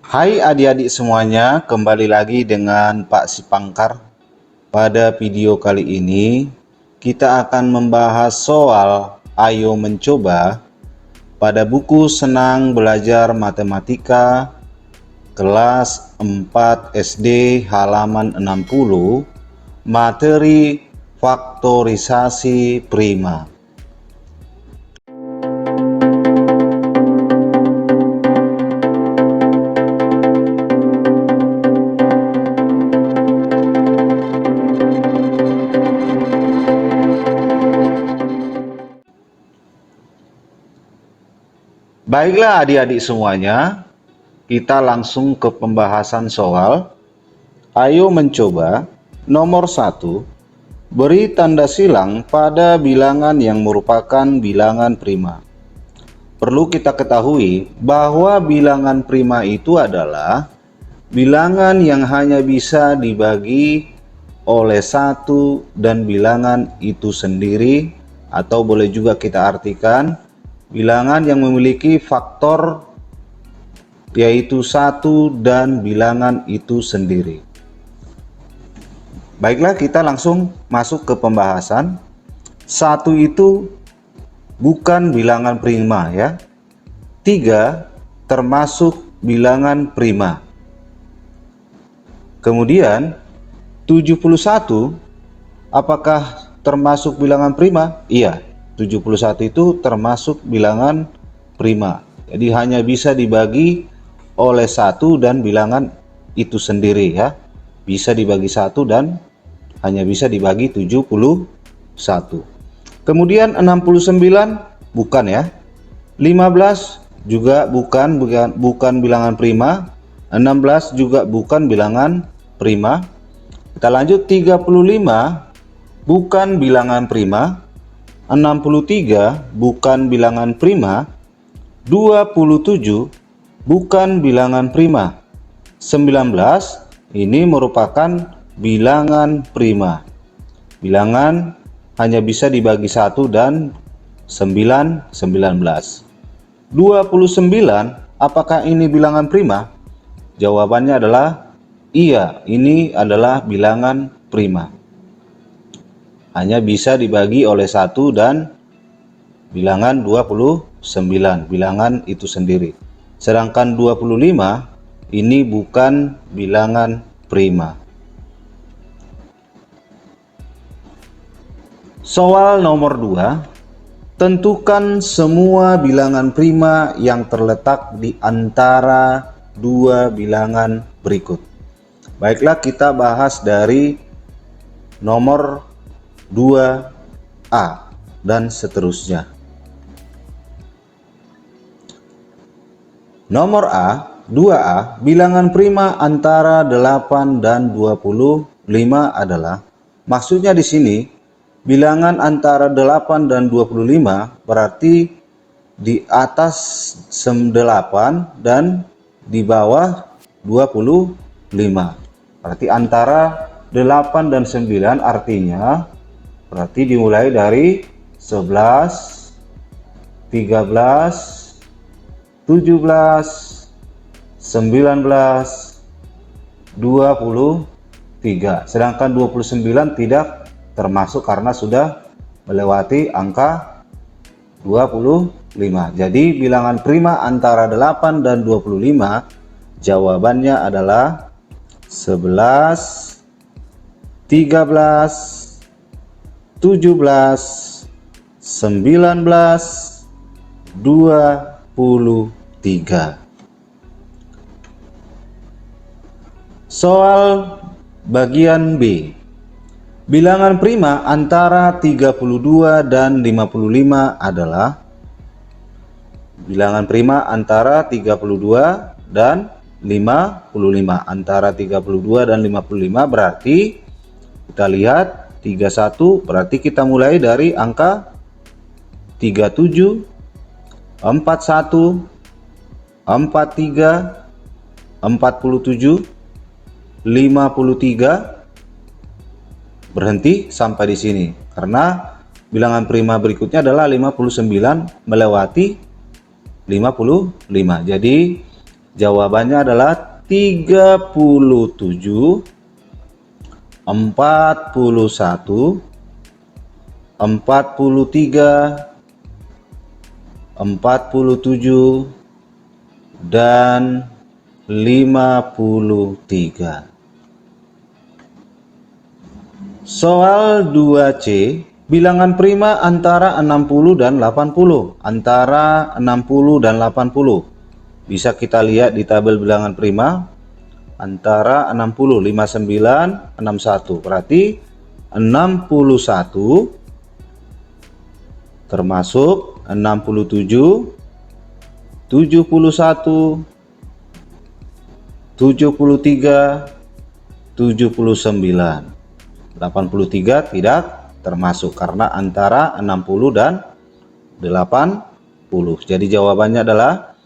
Hai adik-adik semuanya, kembali lagi dengan Pak Sipangkar. Pada video kali ini, kita akan membahas soal Ayo Mencoba pada buku Senang Belajar Matematika kelas 4 SD halaman 60, materi faktorisasi prima. Baiklah adik-adik semuanya, kita langsung ke pembahasan soal. Ayo mencoba. Nomor 1, beri tanda silang pada bilangan yang merupakan bilangan prima. Perlu kita ketahui bahwa bilangan prima itu adalah bilangan yang hanya bisa dibagi oleh satu dan bilangan itu sendiri, atau boleh juga kita artikan bilangan yang memiliki faktor yaitu satu dan bilangan itu sendiri. Baiklah, kita langsung masuk ke pembahasan. Satu itu bukan bilangan prima ya. 3 termasuk bilangan prima. Kemudian 71 apakah termasuk bilangan prima? Iya, 71 itu termasuk bilangan prima. Jadi hanya bisa dibagi oleh satu dan bilangan itu sendiri ya. Bisa dibagi satu dan hanya bisa dibagi 71. Kemudian 69 bukan ya. 15 juga bukan bilangan prima. 16 juga bukan bilangan prima. Kita lanjut, 35 bukan bilangan prima. 63 bukan bilangan prima. 27 bukan bilangan prima. 19 ini merupakan bilangan prima. Bilangan hanya bisa dibagi 1 dan 19. 29 apakah ini bilangan prima? Jawabannya adalah iya, ini adalah bilangan prima. Hanya bisa dibagi oleh 1 dan bilangan 29, bilangan itu sendiri. Sedangkan 25 ini bukan bilangan prima. Soal nomor 2, tentukan semua bilangan prima yang terletak di antara dua bilangan berikut. Baiklah, kita bahas dari nomor 2A dan seterusnya. Nomor A, 2A, bilangan prima antara 8 dan 25 adalah, maksudnya di sini bilangan antara 8 dan 25 berarti di atas 8 dan di bawah 25. Berarti antara 8 dan 9 artinya berarti dimulai dari 11, 13, 17, 19, 23. Sedangkan 29 tidak termasuk karena sudah melewati angka 25. Jadi bilangan prima antara 8 dan 25 jawabannya adalah 11, 13, 17, 19, 23. Soal bagian B. Bilangan prima antara 32 dan 55 adalah, bilangan prima antara 32 dan 55. Antara 32 dan 55 berarti kita lihat 31, berarti kita mulai dari angka 37, 41, 43, 47, 53, berhenti sampai di sini karena bilangan prima berikutnya adalah 59 melewati 55. Jadi Jawabannya adalah 37, 41, 43, 47, dan 53. Soal 2C, bilangan prima antara 60 dan 80. Antara 60 dan 80. Bisa kita lihat di tabel bilangan prima. Antara 60, 59, 61. Berarti 61 termasuk 67, 71, 73, 79. 83 tidak termasuk karena antara 60 dan 80. Jadi jawabannya adalah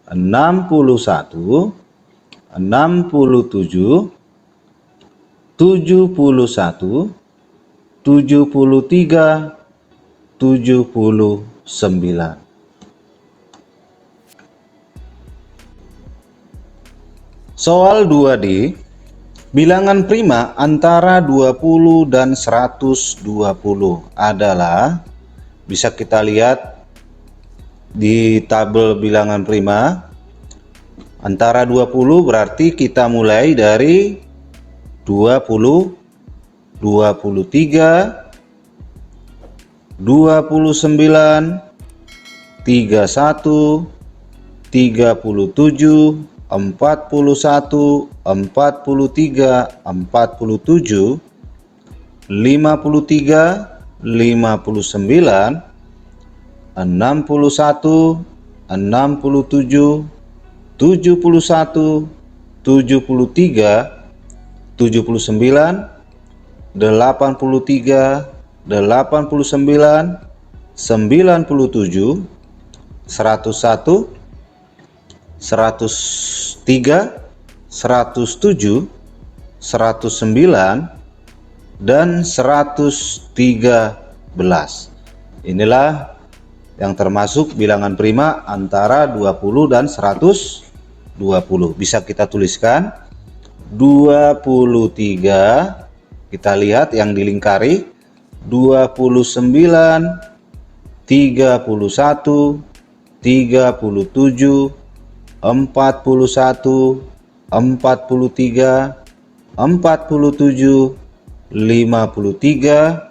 61, 67, 71, 73, 79. Soal 2D, bilangan prima antara 20 dan 120 adalah, bisa kita lihat di tabel bilangan prima. Antara 20 berarti kita mulai dari 20, 23, 29, 31, 37, 41, 43, 47, 53, 59, 61, 67, 71, 73, 79, 83, 89, 97, 101, 103, 107, 109, dan 113. Inilah yang termasuk bilangan prima antara 20 dan 120. Bisa kita tuliskan 23, kita lihat yang dilingkari, 29, 31, 37, 41, 43, 47, 53,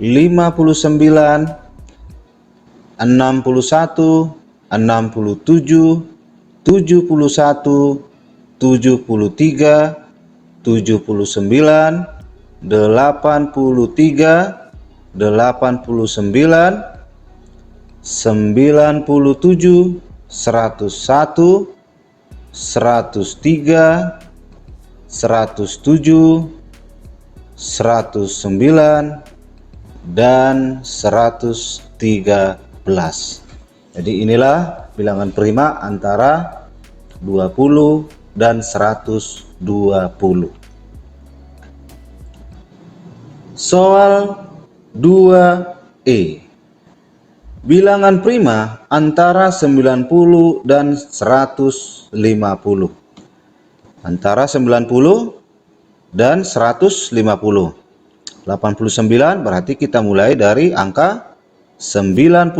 59, 61, 67, 71, 73, 79, 83, 89, 97, 101, 103, 107, 109, dan 113. Jadi inilah bilangan prima antara 20 dan 120. Soal 2E, bilangan prima antara 90 dan 150. Antara 90 dan 150. 89 berarti kita mulai dari angka 97,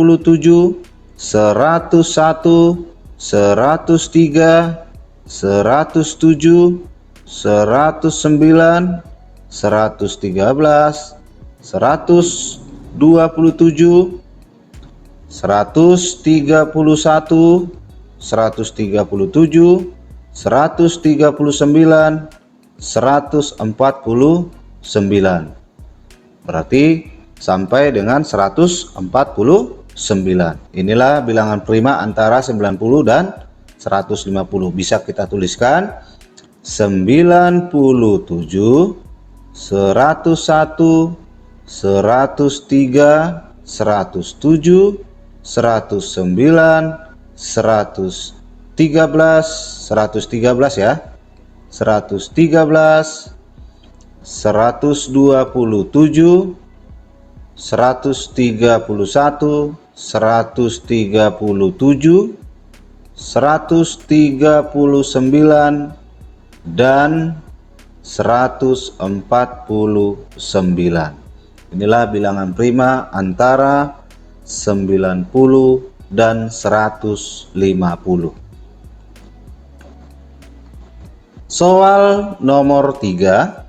101, 103, 107, 109, 113, 127, 131, 137, 139, 149. Berarti sampai dengan 149. Inilah bilangan prima antara 90 dan 150. Bisa kita tuliskan 97, 101, 103, 107, 109, 113 ya, 113, 127, 131, 137, 139, dan 149. Inilah bilangan prima antara 90 dan 150. Soal nomor 3.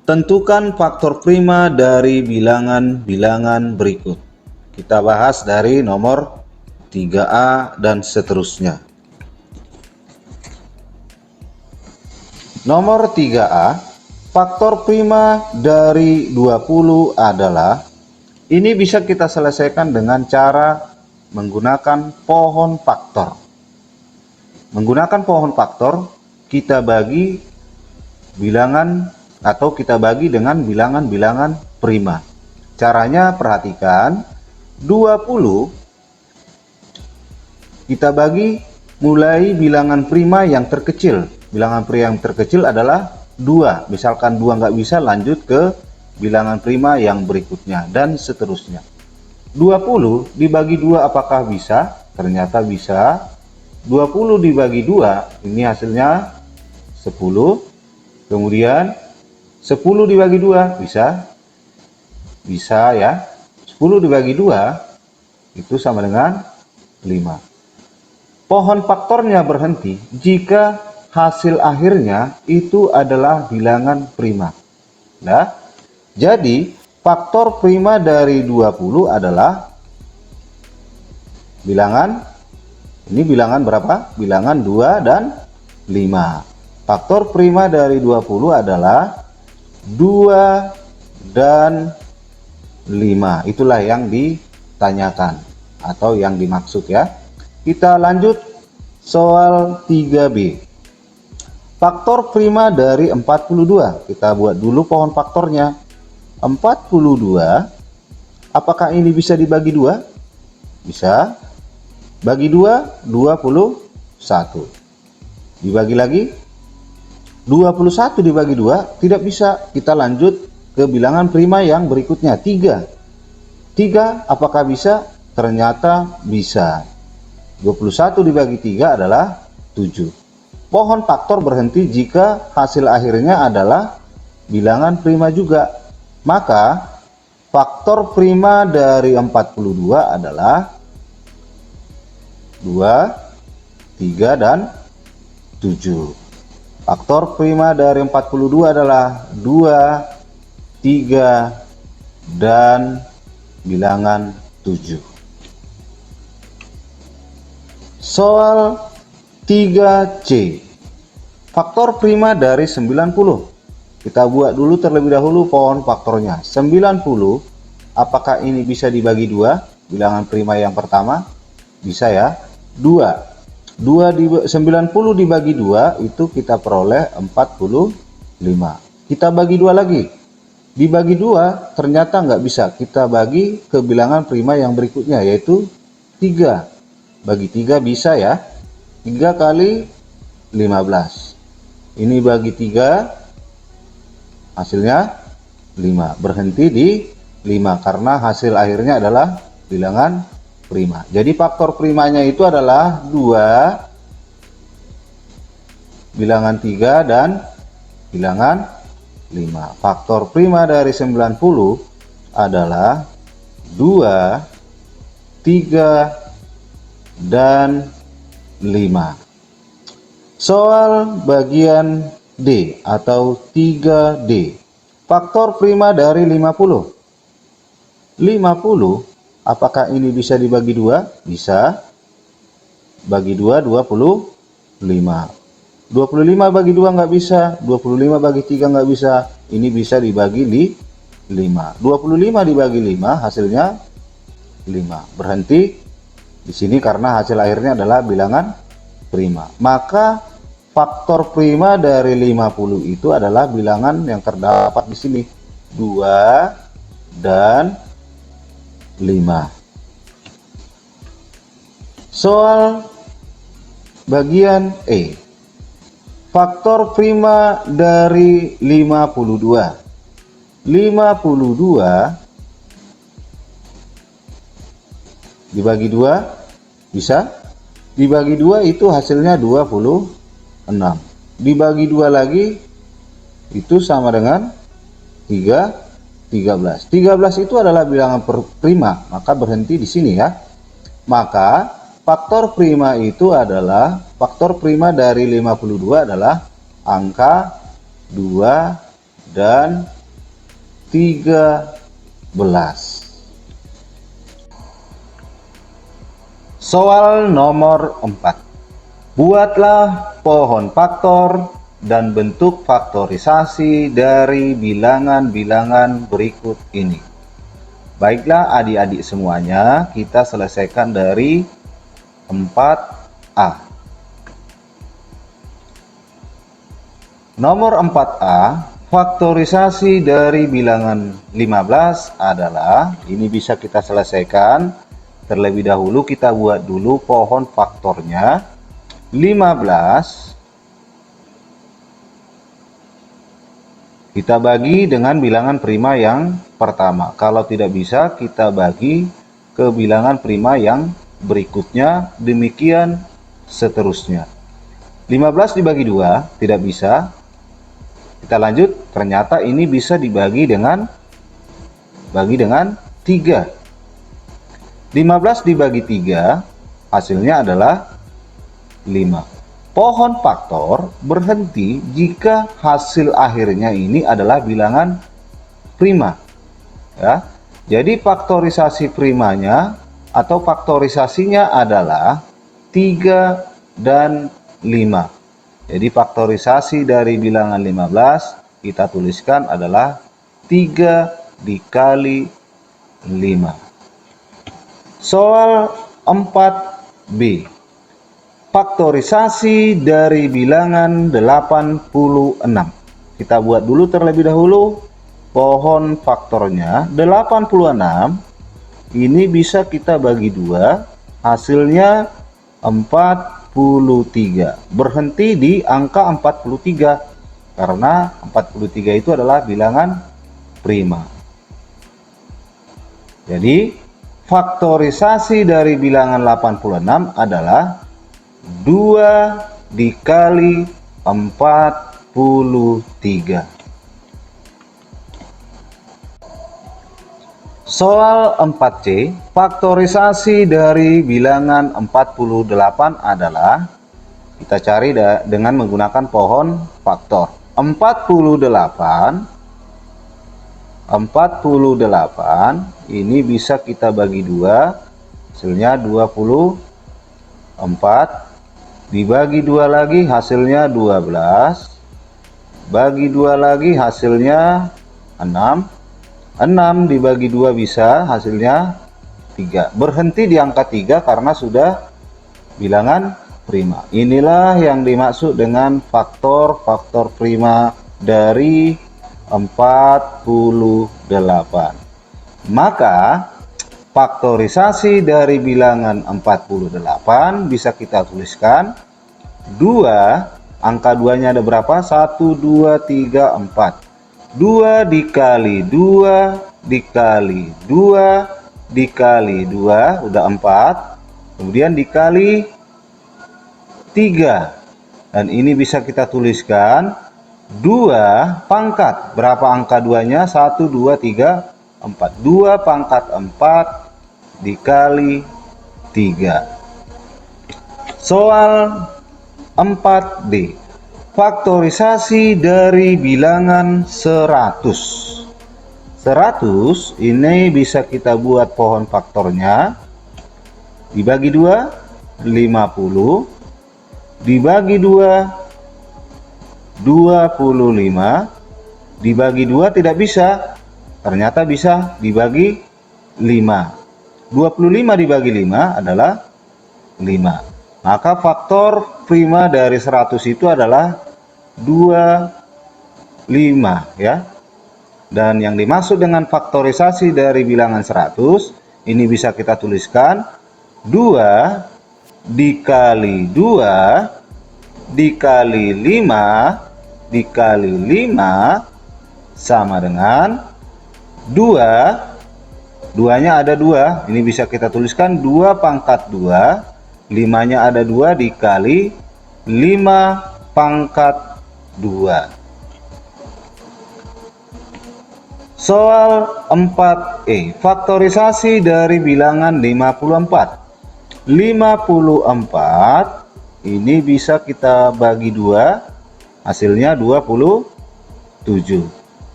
Tentukan faktor prima dari bilangan-bilangan berikut. Kita bahas dari nomor 3A dan seterusnya. Nomor 3A, faktor prima dari 20 adalah, ini bisa kita selesaikan dengan cara menggunakan pohon faktor. Menggunakan pohon faktor, kita bagi bilangan atau kita bagi dengan bilangan-bilangan prima. Caranya perhatikan, 20 kita bagi mulai bilangan prima yang terkecil. Bilangan prima yang terkecil adalah 2. Misalkan 2 nggak bisa, lanjut ke bilangan prima yang berikutnya, dan seterusnya. 20 dibagi 2 apakah bisa? Ternyata bisa. 20 dibagi 2, ini hasilnya 10. Kemudian 10 dibagi 2, bisa? Bisa ya. 10 dibagi 2, itu sama dengan 5. Pohon faktornya berhenti jika hasil akhirnya itu adalah bilangan prima. Nah, jadi faktor prima dari 20 adalah bilangan, ini bilangan berapa? Bilangan 2 dan 5. Faktor prima dari 20 adalah 2 dan 5. Itulah yang ditanyakan atau yang dimaksud ya. Kita lanjut soal 3B. Faktor prima dari 42. Kita buat dulu pohon faktornya. 42, apakah ini bisa dibagi 2? Bisa. Bagi 2, 21. Dibagi lagi, 21 dibagi 2, tidak bisa. Kita lanjut ke bilangan prima yang berikutnya, 3. 3, apakah bisa? Ternyata bisa. 21 dibagi 3 adalah 7. Pohon faktor berhenti jika hasil akhirnya adalah bilangan prima juga. Maka faktor prima dari 42 adalah 2, 3, dan 7. Faktor prima dari 42 adalah 2, 3, dan bilangan 7. Soal 3C. Faktor prima dari 90. Kita buat dulu terlebih dahulu pohon faktornya. 90, apakah ini bisa dibagi 2? Bilangan prima yang pertama. Bisa ya. 90 dibagi 2 itu kita peroleh 45. Kita bagi 2 lagi. Dibagi 2 ternyata nggak bisa. Kita bagi ke bilangan prima yang berikutnya, yaitu 3. Bagi 3 bisa ya. 3 kali 15. Ini bagi 3, hasilnya 5. Berhenti di 5 karena hasil akhirnya adalah bilangan prima. Jadi faktor primanya itu adalah 2, bilangan 3, dan bilangan 5. Faktor prima dari 90 adalah 2, 3, dan 5. Soal bagian D atau 3D. Faktor prima dari 50. 50, apakah ini bisa dibagi 2? Bisa. Bagi 2, 25. 25 bagi 2 nggak bisa. 25 bagi 3 nggak bisa. Ini bisa dibagi 5. 25 dibagi 5 hasilnya 5. Berhenti di sini karena hasil akhirnya adalah bilangan prima. Maka faktor prima dari 50 itu adalah bilangan yang terdapat di sini, 2 dan 5. Soal bagian E. Faktor prima dari 52. 52 dibagi 2 bisa? Dibagi 2 itu hasilnya 26. Dibagi 2 lagi itu sama dengan 13. 13 itu adalah bilangan prima, maka berhenti di sini ya. Maka faktor prima itu adalah, faktor prima dari 52 adalah angka 2 dan 13. Soal nomor 4. Buatlah pohon faktor dan bentuk faktorisasi dari bilangan-bilangan berikut ini. Baiklah adik-adik semuanya, kita selesaikan dari 4A. Nomor 4A, faktorisasi dari bilangan 15 adalah, ini bisa kita selesaikan. Terlebih dahulu kita buat dulu pohon faktornya. 15 kita bagi dengan bilangan prima yang pertama. Kalau tidak bisa, kita bagi ke bilangan prima yang berikutnya, demikian seterusnya. 15 dibagi 2 tidak bisa. Kita lanjut, ternyata ini bisa dibagi dengan 3. 15 dibagi 3 hasilnya adalah 5. Pohon faktor berhenti jika hasil akhirnya ini adalah bilangan prima. Ya. Jadi faktorisasi primanya atau faktorisasinya adalah 3 dan 5. Jadi faktorisasi dari bilangan 15 kita tuliskan adalah 3 dikali 5. Soal 4B. Faktorisasi dari bilangan 86. Kita buat dulu terlebih dahulu pohon faktornya. 86 ini bisa kita bagi 2, hasilnya 43. Berhenti di angka 43 karena 43 itu adalah bilangan prima. Jadi faktorisasi dari bilangan 86 adalah 2 dikali 43. Soal 4C, faktorisasi dari bilangan 48 adalah, kita cari dengan menggunakan pohon faktor. 48 ini bisa kita bagi 2, hasilnya 24. Dibagi 2 lagi hasilnya 12. Bagi 2 lagi hasilnya 6. 6 dibagi 2 bisa hasilnya 3. Berhenti di angka 3 karena sudah bilangan prima. Inilah yang dimaksud dengan faktor-faktor prima dari 48. Maka faktorisasi dari bilangan 48 bisa kita tuliskan 2, angka 2-nya ada berapa? 1, 2, 3, 4. 2 dikali 2 dikali 2 dikali 2 udah 4. Kemudian dikali 3. Dan ini bisa kita tuliskan 2 pangkat. Berapa angka 2-nya? 1, 2, 3, 4. 2 pangkat 4 dikali 3. Soal 4D. Faktorisasi dari bilangan 100. 100 ini bisa kita buat pohon faktornya. Dibagi 2, 50. Dibagi 2, 25. Dibagi 2 tidak bisa. Ternyata bisa dibagi 5. 25 dibagi 5 adalah 5. Maka faktor prima dari 100 itu adalah 25 ya. Dan yang dimaksud dengan faktorisasi dari bilangan 100 ini bisa kita tuliskan 2 dikali 2 dikali 5 dikali 5 sama dengan 2. 2-nya ada 2. Ini bisa kita tuliskan 2 pangkat 2 5-nya ada 2 dikali 5 pangkat 2. Soal 4E, faktorisasi dari bilangan 54. 54 ini bisa kita bagi 2, hasilnya 27.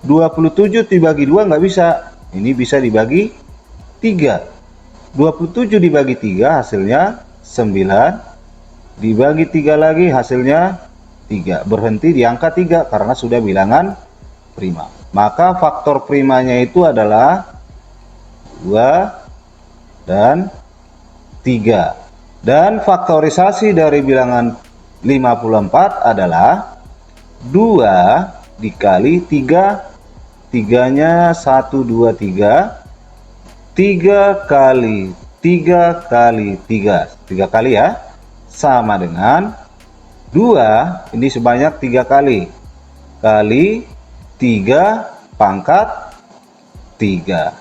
27 dibagi 2 nggak bisa, ini bisa dibagi 3. 27 dibagi 3 hasilnya 9, dibagi 3 lagi hasilnya 3. Berhenti di angka 3 karena sudah bilangan prima. Maka faktor primanya itu adalah 2 dan 3. Dan faktorisasi dari bilangan 54 adalah 2 dikali 3. 3-nya 1, 2, 3. 3 kali 3 kali 3. 3 kali ya. Sama dengan 2, ini sebanyak 3 kali. Kali 3 pangkat 3.